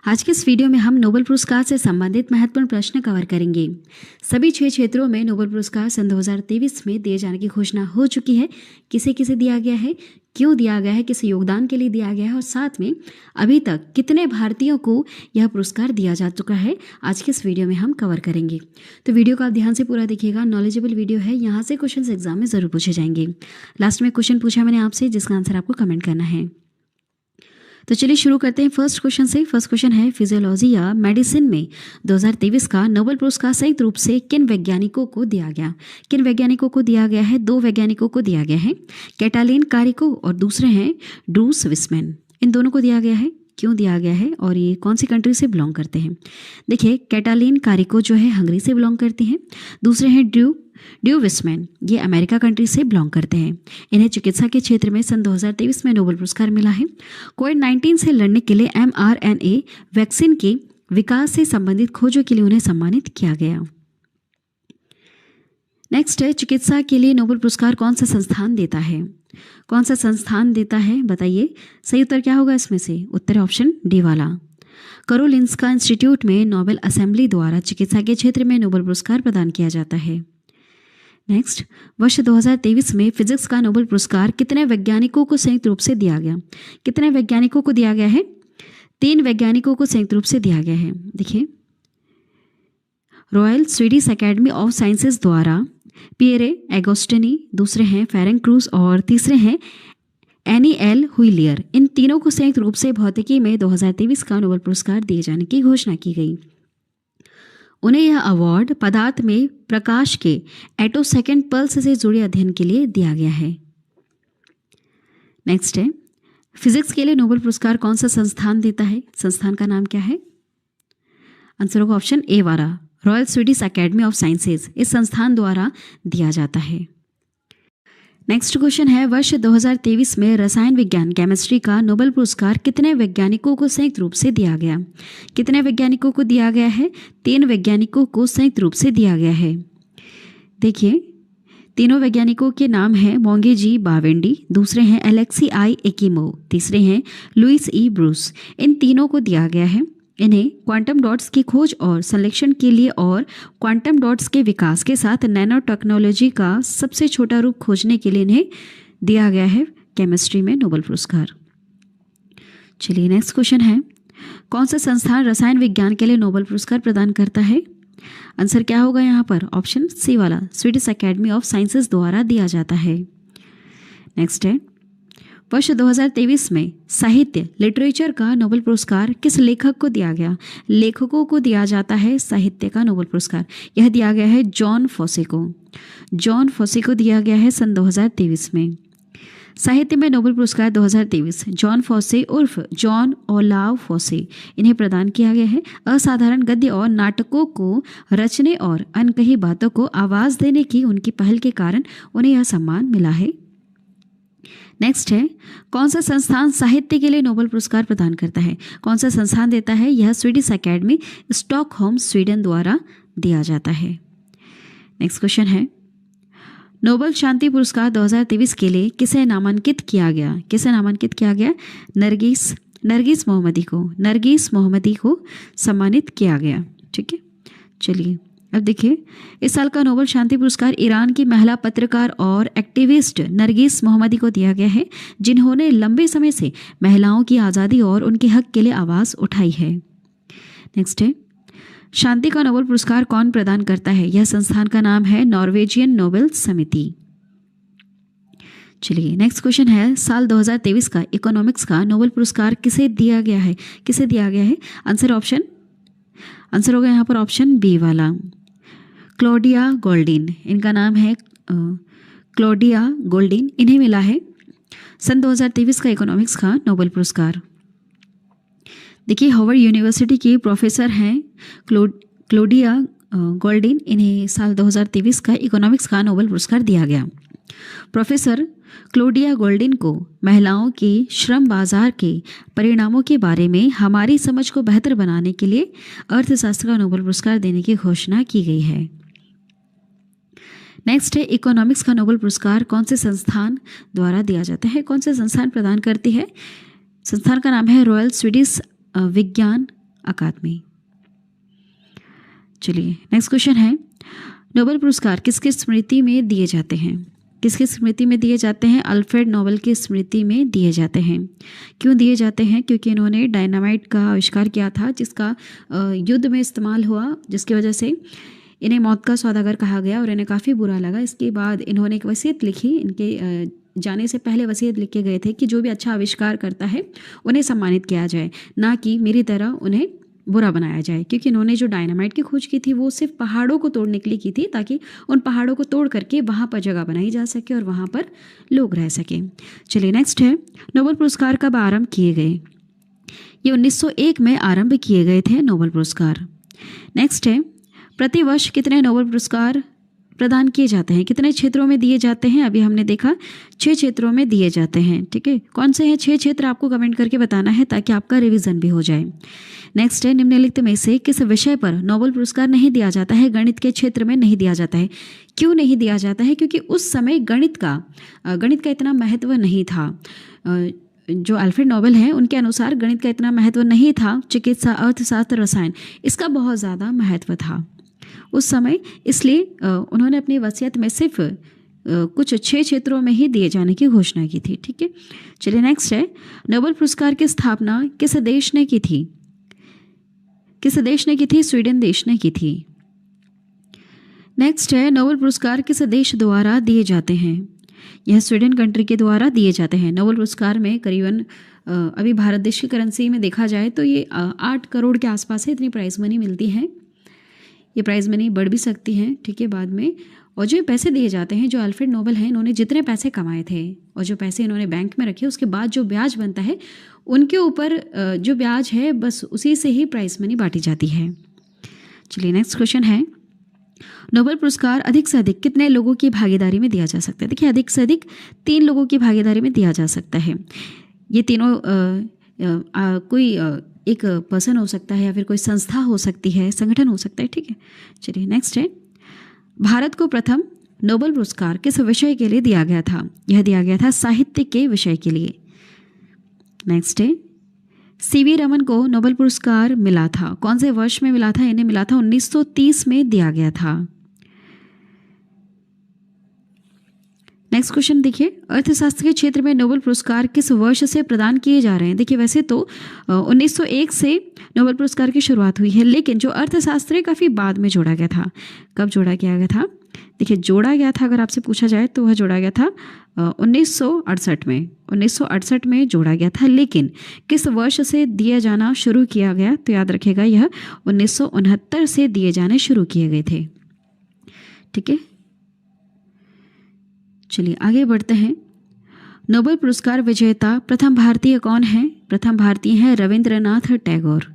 आज के इस वीडियो में हम नोबेल पुरस्कार से संबंधित महत्वपूर्ण प्रश्न कवर करेंगे। सभी 6 क्षेत्रों में नोबेल पुरस्कार सन 2023 में दिए जाने की घोषणा हो चुकी है। किसे किसे दिया गया है, क्यों दिया गया है, किस योगदान के लिए दिया गया है और साथ में अभी तक कितने भारतीयों को यह पुरस्कार दिया जा चुका है, आज के इस वीडियो में हम कवर करेंगे। तो वीडियो को आप ध्यान से पूरा देखिएगा, नॉलेजेबल वीडियो है। यहाँ से क्वेश्चन एग्जाम में ज़रूर पूछे जाएंगे। लास्ट में क्वेश्चन पूछा मैंने आपसे, जिसका आंसर आपको कमेंट करना है। तो चलिए शुरू करते हैं फर्स्ट क्वेश्चन से। फर्स्ट क्वेश्चन है, फिजियोलॉजी या मेडिसिन में 2023 का नोबेल पुरस्कार संयुक्त रूप से किन वैज्ञानिकों को दिया गया? किन वैज्ञानिकों को दिया गया है? 2 वैज्ञानिकों को दिया गया है, कैटालिन कारिको और दूसरे हैं ड्रूस विस्मैन। इन दोनों को दिया गया है, क्यों दिया गया है और ये कौन सी कंट्री से बिलोंग करते हैं? देखिए, कैटालिन कारिको जो है हंगरी से बिलोंग करती हैं। दूसरे हैं ड्रू विस्मैन, ये अमेरिका कंट्री से बिलोंग करते हैं। इन्हें चिकित्सा के क्षेत्र में सन 2023 में नोबेल पुरस्कार मिला है। कोविड-19 से लड़ने के लिए mRNA वैक्सीन के विकास से संबंधित खोजों के लिए उन्हें सम्मानित किया गया। नेक्स्ट है, चिकित्सा के लिए नोबेल पुरस्कार कौन सा संस्थान देता है? कौन सा संस्थान देता है, बताइए। सही उत्तर क्या होगा इसमें से? उत्तर ऑप्शन डी वाला। कारोलिंस्का इंस्टीट्यूट में नोबेल असेंबली द्वारा चिकित्सा के क्षेत्र में नोबेल पुरस्कार प्रदान किया जाता है। नेक्स्ट, वर्ष 2023 में फिजिक्स का नोबेल पुरस्कार कितने वैज्ञानिकों को संयुक्त रूप से दिया गया? कितने वैज्ञानिकों को दिया गया है? 3 वैज्ञानिकों को संयुक्त रूप से दिया गया है। देखिए, royal Swedish academy of sciences द्वारा पियरे एगोस्टिनी, दूसरे हैं फेरेंक क्रूज और तीसरे हैं एनी एल हुइलियर। इन तीनों को संयुक्त रूप से भौतिकी में 2023 का नोबेल पुरस्कार दिए जाने की घोषणा की गई। उन्हें यह अवार्ड पदार्थ में प्रकाश के एटोसेकेंड पल्स से जुड़े अध्ययन के लिए दिया गया है। नेक्स्ट है, फिजिक्स के लिए नोबेल पुरस्कार कौन सा संस्थान देता है? संस्थान का नाम क्या है? आंसर होगा ऑप्शन ए वाला, royal Swedish academy of sciences. इस संस्थान द्वारा दिया जाता है। नेक्स्ट क्वेश्चन है, वर्ष 2023 में रसायन विज्ञान केमिस्ट्री का नोबेल पुरस्कार कितने वैज्ञानिकों को संयुक्त रूप से दिया गया? कितने वैज्ञानिकों को दिया गया है? 3 वैज्ञानिकों को संयुक्त रूप से दिया गया है। देखिए, तीनों वैज्ञानिकों के नाम हैं मोंगे जी बावेंडी, दूसरे हैं एलेक्सी आई एकिमोव, तीसरे हैं लुइस ई ब्रूस। इन तीनों को दिया गया है। इन्हें क्वांटम डॉट्स की खोज और संश्लेषण के लिए और क्वांटम डॉट्स के विकास के साथ नैनो टेक्नोलॉजी का सबसे छोटा रूप खोजने के लिए इन्हें दिया गया है केमिस्ट्री में नोबेल पुरस्कार। चलिए नेक्स्ट क्वेश्चन है, कौन सा संस्थान रसायन विज्ञान के लिए नोबेल पुरस्कार प्रदान करता है? आंसर क्या होगा यहाँ पर? ऑप्शन सी वाला, स्वीडिश एकेडमी ऑफ साइंसेज द्वारा दिया जाता है। नेक्स्ट है, वर्ष 2023 में साहित्य लिटरेचर का नोबेल पुरस्कार किस लेखक को दिया गया? लेखकों को दिया जाता है साहित्य का नोबेल पुरस्कार। यह दिया गया है जॉन फॉसे को। जॉन फॉसे को दिया गया है सन 2023 में। साहित्य में नोबेल पुरस्कार 2023 जॉन फॉसे उर्फ जॉन ओलाव फॉसे, इन्हें प्रदान किया गया है। असाधारण गद्य और नाटकों को रचने और अनकही बातों को आवाज़ देने की उनकी पहल के कारण उन्हें यह सम्मान मिला है। नेक्स्ट है, कौन सा संस्थान साहित्य के लिए नोबेल पुरस्कार प्रदान करता है? कौन सा संस्थान देता है? यह स्वीडिश एकेडमी स्टॉकहोम स्वीडन द्वारा दिया जाता है। नेक्स्ट क्वेश्चन है, नोबेल शांति पुरस्कार 2023 के लिए किसे नामांकित किया गया? किसे नामांकित किया गया? नरगिस मोहम्मदी को सम्मानित किया गया। ठीक है, चलिए अब देखिए, इस साल का नोबेल शांति पुरस्कार ईरान की महिला पत्रकार और एक्टिविस्ट नरगिस मोहम्मदी को दिया गया है, जिन्होंने लंबे समय से महिलाओं की आज़ादी और उनके हक के लिए आवाज़ उठाई है। नेक्स्ट है, शांति का नोबेल पुरस्कार कौन प्रदान करता है? यह संस्थान का नाम है नॉर्वेजियन नोबेल समिति। चलिए नेक्स्ट क्वेश्चन है, साल 2023 का इकोनॉमिक्स का नोबेल पुरस्कार किसे दिया गया है? किसे दिया गया है? आंसर होगा यहाँ पर ऑप्शन बी वाला, क्लॉडिया गोल्डिन। इनका नाम है क्लॉडिया गोल्डिन। इन्हें मिला है सन 2023 का इकोनॉमिक्स का नोबेल पुरस्कार। देखिए, हार्वर्ड यूनिवर्सिटी की प्रोफेसर हैं क्लॉडिया गोल्डिन। इन्हें साल 2023 का इकोनॉमिक्स का नोबेल पुरस्कार दिया गया। प्रोफेसर क्लॉडिया गोल्डिन को महिलाओं के श्रम बाजार के परिणामों के बारे में हमारी समझ को बेहतर बनाने के लिए अर्थशास्त्र का नोबेल पुरस्कार देने की घोषणा की गई है। नेक्स्ट है, इकोनॉमिक्स का नोबेल पुरस्कार कौन से संस्थान द्वारा दिया जाता है? कौन से संस्थान प्रदान करती है? संस्थान का नाम है रॉयल स्वीडिश विज्ञान अकादमी। चलिए नेक्स्ट क्वेश्चन है, नोबेल पुरस्कार किसकी स्मृति में दिए जाते हैं? किसकी स्मृति में दिए जाते हैं? अल्फ्रेड नोबेल की स्मृति में दिए जाते हैं। क्यों दिए जाते हैं? क्योंकि इन्होंने डायनामाइट का आविष्कार किया था, जिसका युद्ध में इस्तेमाल हुआ, जिसकी वजह से इन्हें मौत का सौदागर कहा गया और इन्हें काफ़ी बुरा लगा। इसके बाद इन्होंने एक वसीयत लिखी, इनके जाने से पहले वसीयत लिख के गए थे कि जो भी अच्छा आविष्कार करता है उन्हें सम्मानित किया जाए, ना कि मेरी तरह उन्हें बुरा बनाया जाए। क्योंकि इन्होंने जो डायनामाइट की खोज की थी वो सिर्फ पहाड़ों को तोड़ने के लिए की थी, ताकि उन पहाड़ों को तोड़ करके वहाँ पर जगह बनाई जा सके और वहाँ पर लोग रह सकें। चलिए नेक्स्ट है, नोबेल पुरस्कार कब आरंभ किए गए? ये 1901 में आरंभ किए गए थे नोबेल पुरस्कार। नेक्स्ट है, प्रतिवर्ष कितने नोबेल पुरस्कार प्रदान किए जाते हैं? कितने क्षेत्रों में दिए जाते हैं? अभी हमने देखा 6 क्षेत्रों में दिए जाते हैं। ठीक है, कौन से हैं 6 क्षेत्र आपको कमेंट करके बताना है, ताकि आपका रिवीजन भी हो जाए। नेक्स्ट है, निम्नलिखित में से किस विषय पर नोबेल पुरस्कार नहीं दिया जाता है? गणित के क्षेत्र में नहीं दिया जाता है। क्यों नहीं दिया जाता है? क्योंकि उस समय गणित का इतना महत्व नहीं था। जो अल्फ्रेड नोबेल हैं उनके अनुसार गणित का इतना महत्व नहीं था। चिकित्सा, अर्थशास्त्र, रसायन, इसका बहुत ज़्यादा महत्व था उस समय, इसलिए उन्होंने अपनी वसीयत में सिर्फ कुछ 6 क्षेत्रों में ही दिए जाने की घोषणा की थी। ठीक है, चलिए नेक्स्ट है, नोबेल पुरस्कार की स्थापना किस देश ने की थी? किस देश ने की थी? स्वीडन देश ने की थी। नेक्स्ट है, नोबेल पुरस्कार किस देश द्वारा दिए जाते हैं? यह स्वीडन कंट्री के द्वारा दिए जाते हैं। नोबेल पुरस्कार में करीबन अभी भारत देश की करेंसी में देखा जाए तो ये 8 करोड़ के आसपास है, इतनी प्राइज़ मनी मिलती है। ये प्राइज़ मनी बढ़ भी सकती है, ठीक है, बाद में। और जो पैसे दिए जाते हैं, जो अल्फ्रेड नोबेल हैं, इन्होंने जितने पैसे कमाए थे और जो पैसे इन्होंने बैंक में रखे, उसके बाद जो ब्याज बनता है उनके ऊपर जो ब्याज है बस उसी से ही प्राइज़ मनी बांटी जाती है। चलिए नेक्स्ट क्वेश्चन है, नोबेल पुरस्कार अधिक से अधिक कितने लोगों की भागीदारी में दिया जा सकता है? देखिए, अधिक से अधिक 3 लोगों की भागीदारी में दिया जा सकता है। ये तीनों कोई एक पर्सन हो सकता है या फिर कोई संस्था हो सकती है, संगठन हो सकता है। ठीक है, चलिए नेक्स्ट है, भारत को प्रथम नोबेल पुरस्कार किस विषय के लिए दिया गया था? यह दिया गया था साहित्य के विषय के लिए। नेक्स्ट है, सीवी रमन को नोबेल पुरस्कार मिला था, कौन से वर्ष में मिला था? इन्हें मिला था 1930 में दिया गया था। नेक्स्ट क्वेश्चन देखिए, अर्थशास्त्र के क्षेत्र में नोबेल पुरस्कार किस वर्ष से प्रदान किए जा रहे हैं? देखिए, वैसे तो 1901 से नोबेल पुरस्कार की शुरुआत हुई है, लेकिन जो अर्थशास्त्र है काफ़ी बाद में जोड़ा गया था। कब जोड़ा गया था? देखिए, जोड़ा गया था, अगर आपसे पूछा जाए तो वह जोड़ा गया था 1968 में। 1968 में जोड़ा गया था, लेकिन किस वर्ष से दिया जाना शुरू किया गया? तो याद रखिएगा, यह 1969 से दिए जाने शुरू किए गए थे। ठीक है, चलिए आगे बढ़ते हैं। नोबेल पुरस्कार विजेता प्रथम भारतीय कौन है? प्रथम भारतीय हैं रविंद्रनाथ टैगोर।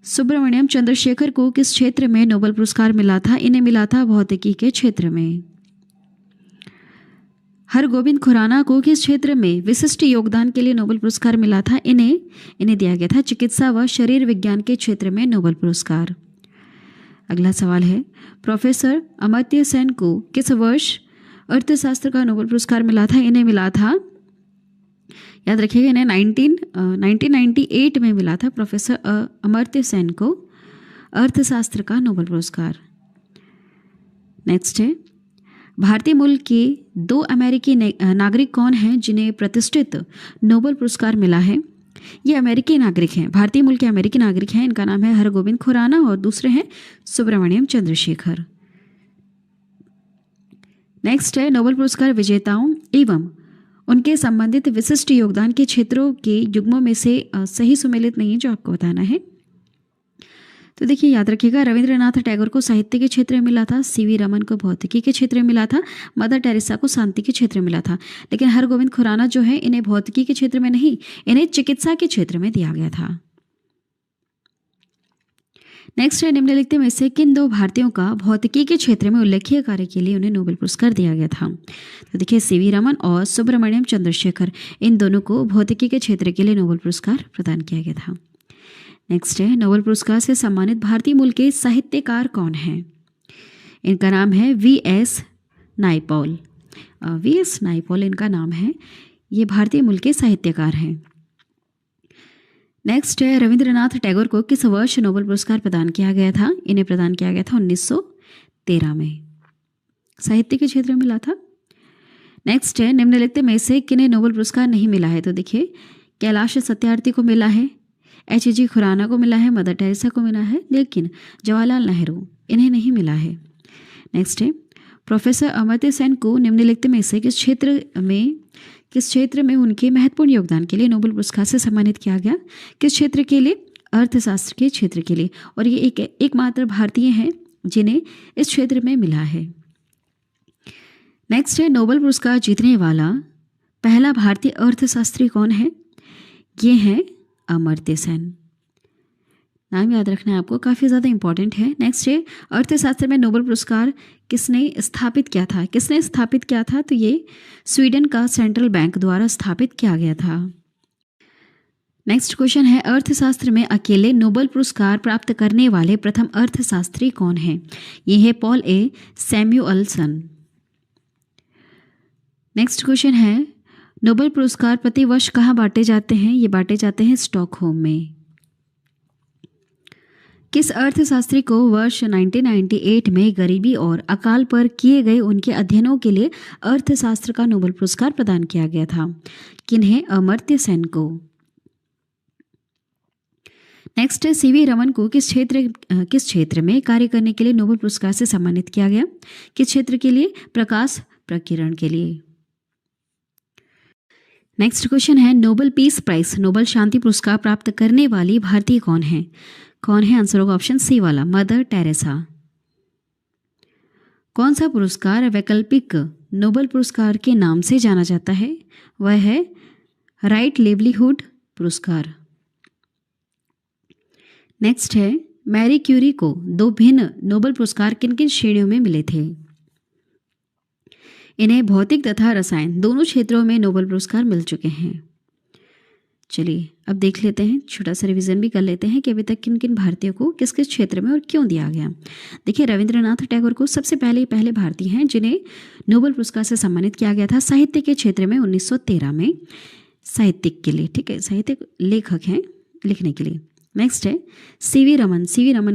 सुब्रमण्यम चंद्रशेखर को किस क्षेत्र में नोबेल पुरस्कार मिला था? इन्हें मिला था भौतिकी के क्षेत्र में। हरगोविंद खुराना को किस क्षेत्र में विशिष्ट योगदान के लिए नोबेल पुरस्कार मिला था? इन्हें दिया गया था चिकित्सा व शरीर विज्ञान के क्षेत्र में नोबेल पुरस्कार। अगला सवाल है, प्रोफेसर अमर्त्य सेन को किस वर्ष अर्थशास्त्र का नोबेल पुरस्कार मिला था? इन्हें मिला था, याद रखिएगा, इन्हें 1998 में मिला था प्रोफेसर अमर्त्य सेन को अर्थशास्त्र का नोबेल पुरस्कार। नेक्स्ट है, भारतीय मूल के 2 अमेरिकी नागरिक कौन हैं जिन्हें प्रतिष्ठित नोबेल पुरस्कार मिला है? ये अमेरिकी नागरिक हैं, भारतीय मूल के अमेरिकी नागरिक हैं। इनका नाम है हरगोविंद खुराना और दूसरे हैं सुब्रमण्यम चंद्रशेखर। नेक्स्ट है, नोबेल पुरस्कार विजेताओं एवं उनके संबंधित विशिष्ट योगदान के क्षेत्रों के युग्मों में से सही सुमेलित नहीं है जो आपको बताना है। तो देखिए, याद रखिएगा, रविंद्रनाथ टैगोर को साहित्य के क्षेत्र में मिला था, सीवी रमन को भौतिकी के क्षेत्र में मिला था, मदर टेरेसा को शांति के क्षेत्र में मिला था। लेकिन हरगोविंद खुराना जो है, इन्हें भौतिकी के क्षेत्र में नहीं, इन्हें चिकित्सा के क्षेत्र में दिया गया था। नेक्स्ट है, निम्नलिखित में से किन 2 भारतीयों का भौतिकी के क्षेत्र में उल्लेखनीय कार्य के लिए उन्हें नोबेल पुरस्कार दिया गया था? तो देखिए, सीवी रमन और सुब्रमण्यम चंद्रशेखर, इन दोनों को भौतिकी के क्षेत्र के लिए नोबेल पुरस्कार प्रदान किया गया था। नेक्स्ट है, नोबेल पुरस्कार से सम्मानित भारतीय मूल के साहित्यकार कौन हैं? इनका नाम है वीएस नायपॉल। वीएस नायपॉल इनका नाम है, ये भारतीय मूल के साहित्यकार हैं। नेक्स्ट है, रविंद्रनाथ टैगोर को किस वर्ष नोबेल पुरस्कार प्रदान किया गया था? इन्हें प्रदान किया गया था 1913 में, साहित्य के क्षेत्र में मिला था। नेक्स्ट है, निम्नलिखित में से किन्हें नोबेल पुरस्कार नहीं मिला है? तो देखिए, कैलाश सत्यार्थी को मिला है, एच.जी. खुराना को मिला है, मदर टेरेसा को मिला है, लेकिन जवाहरलाल नेहरू इन्हें नहीं मिला है। नेक्स्ट है, प्रोफेसर अमर्त्य सेन को निम्नलिखित में से किस क्षेत्र में उनके महत्वपूर्ण योगदान के लिए नोबेल पुरस्कार से सम्मानित किया गया? किस क्षेत्र के लिए? अर्थशास्त्र के क्षेत्र के लिए। और ये एकमात्र भारतीय हैं जिन्हें इस क्षेत्र में मिला है। नेक्स्ट है, नोबेल पुरस्कार जीतने वाला पहला भारतीय अर्थशास्त्री कौन है? ये है अमर्त्य सेन। नाम याद रखना है आपको, काफ़ी ज़्यादा इंपॉर्टेंट है। नेक्स्ट है, अर्थशास्त्र में नोबेल पुरस्कार किसने स्थापित किया था? किसने स्थापित किया था? तो ये स्वीडन का सेंट्रल बैंक द्वारा स्थापित किया गया था। नेक्स्ट क्वेश्चन है, अर्थशास्त्र में अकेले नोबेल पुरस्कार प्राप्त करने वाले प्रथम अर्थशास्त्री कौन है? ये है पॉल ए सैमुअलसन। नेक्स्ट क्वेश्चन है, नोबेल पुरस्कार प्रतिवर्ष कहाँ बांटे जाते हैं? ये बांटे जाते हैं स्टॉकहोम में। किस अर्थशास्त्री को वर्ष 1998 में गरीबी और अकाल पर किए गए उनके अध्ययनों के लिए अर्थशास्त्र का नोबेल पुरस्कार प्रदान किया गया था? किन्हें? अमर्त्य सेन को। नेक्स्ट है, सीवी रमन को किस क्षेत्र में कार्य करने के लिए नोबेल पुरस्कार से सम्मानित किया गया? किस क्षेत्र के लिए? प्रकाश प्रकीर्णन के लिए। नेक्स्ट क्वेश्चन है, नोबेल पीस प्राइज, नोबेल शांति पुरस्कार प्राप्त करने वाली भारतीय कौन है? कौन है? आंसर होगा ऑप्शन सी वाला, मदर टेरेसा। कौन सा पुरस्कार वैकल्पिक नोबेल पुरस्कार के नाम से जाना जाता है? वह है राइट लिवलीहुड पुरस्कार। नेक्स्ट है, मैरी क्यूरी को 2 भिन्न नोबेल पुरस्कार किन किन श्रेणियों में मिले थे? इन्हें भौतिक तथा रसायन दोनों क्षेत्रों में नोबेल पुरस्कार मिल चुके हैं। चलिए अब देख लेते हैं, छोटा सा रिवीजन भी कर लेते हैं कि अभी तक किन किन भारतीयों को किस किस क्षेत्र में और क्यों दिया गया। देखिए, रविंद्रनाथ टैगोर को सबसे पहले भारतीय हैं जिन्हें नोबेल पुरस्कार से सम्मानित किया गया था साहित्य के क्षेत्र में 1913 में, साहित्यिक के लिए, ठीक है, साहित्यिक लेखक हैं लिखने के लिए। नेक्स्ट है, सीवी रमन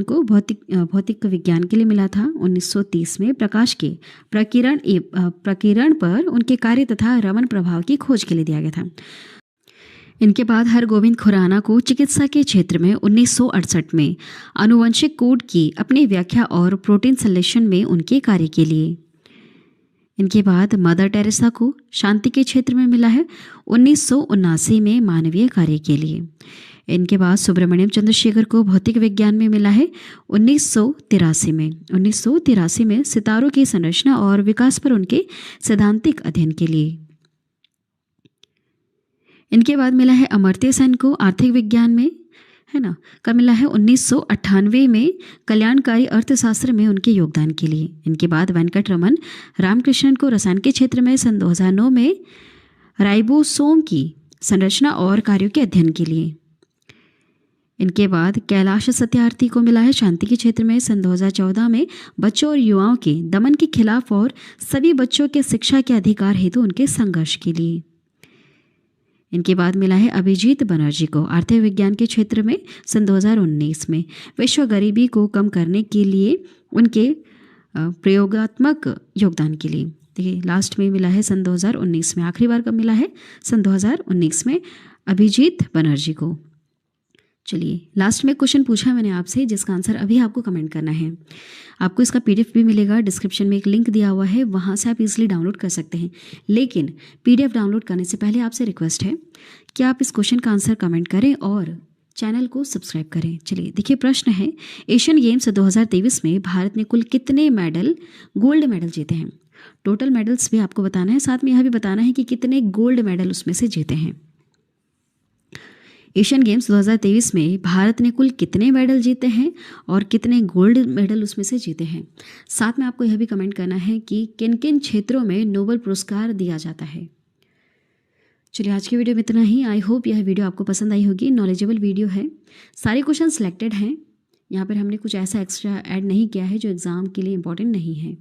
को भौतिक विज्ञान के लिए मिला था 1930 में, प्रकाश के प्रकीर्णन पर उनके कार्य तथा रमन प्रभाव की खोज के लिए दिया गया था। इनके बाद हरगोविंद खुराना को चिकित्सा के क्षेत्र में 1968 में आनुवंशिक कोड की अपनी व्याख्या और प्रोटीन संश्लेषण में उनके कार्य के लिए। इनके बाद मदर टेरेसा को शांति के क्षेत्र में मिला है 1979 में मानवीय कार्य के लिए। इनके बाद सुब्रमण्यम चंद्रशेखर को भौतिक विज्ञान में मिला है 1983 में सितारों की संरचना और विकास पर उनके सैद्धांतिक अध्ययन के लिए। इनके बाद मिला है अमर्त्य सेन को आर्थिक विज्ञान में, है ना, कब मिला है 1998 में कल्याणकारी अर्थशास्त्र में उनके योगदान के लिए। इनके बाद वेंकट रमन रामकृष्णन को रसायन के क्षेत्र में सन 2009 में राइबोसोम की संरचना और कार्यों के अध्ययन के लिए। इनके बाद कैलाश सत्यार्थी को मिला है शांति के क्षेत्र में सन 2014 में बच्चों और युवाओं के दमन के खिलाफ और सभी बच्चों के शिक्षा के अधिकार हेतु उनके संघर्ष के लिए। इनके बाद मिला है अभिजीत बनर्जी को आर्थिक विज्ञान के क्षेत्र में सन 2019 में विश्व गरीबी को कम करने के लिए उनके प्रयोगात्मक योगदान के लिए। देखिए, लास्ट में मिला है सन 2019 में, आखिरी बार कब मिला है? सन 2019 में अभिजीत बनर्जी को। चलिए, लास्ट में क्वेश्चन पूछा मैंने आपसे जिसका आंसर अभी आपको कमेंट करना है। आपको इसका पीडीएफ भी मिलेगा, डिस्क्रिप्शन में एक लिंक दिया हुआ है, वहाँ से आप इजीली डाउनलोड कर सकते हैं। लेकिन पीडीएफ डाउनलोड करने से पहले आपसे रिक्वेस्ट है कि आप इस क्वेश्चन का आंसर कमेंट करें और चैनल को सब्सक्राइब करें। चलिए देखिए, प्रश्न है, एशियन गेम्स 2023 में भारत ने कुल कितने गोल्ड मेडल जीते हैं? टोटल मेडल्स भी आपको बताना है, साथ में यह भी बताना है कि कितने गोल्ड मेडल उसमें से जीते हैं। एशियन गेम्स 2023 में भारत ने कुल कितने मेडल जीते हैं और कितने गोल्ड मेडल उसमें से जीते हैं। साथ में आपको यह भी कमेंट करना है कि किन किन क्षेत्रों में नोबेल पुरस्कार दिया जाता है। चलिए, आज की वीडियो में इतना ही। आई होप यह वीडियो आपको पसंद आई होगी। नॉलेजेबल वीडियो है, सारे क्वेश्चन सिलेक्टेड हैं, यहाँ पर हमने कुछ ऐसा एक्स्ट्रा ऐड नहीं किया है जो एग्ज़ाम के लिए इम्पोर्टेंट नहीं है।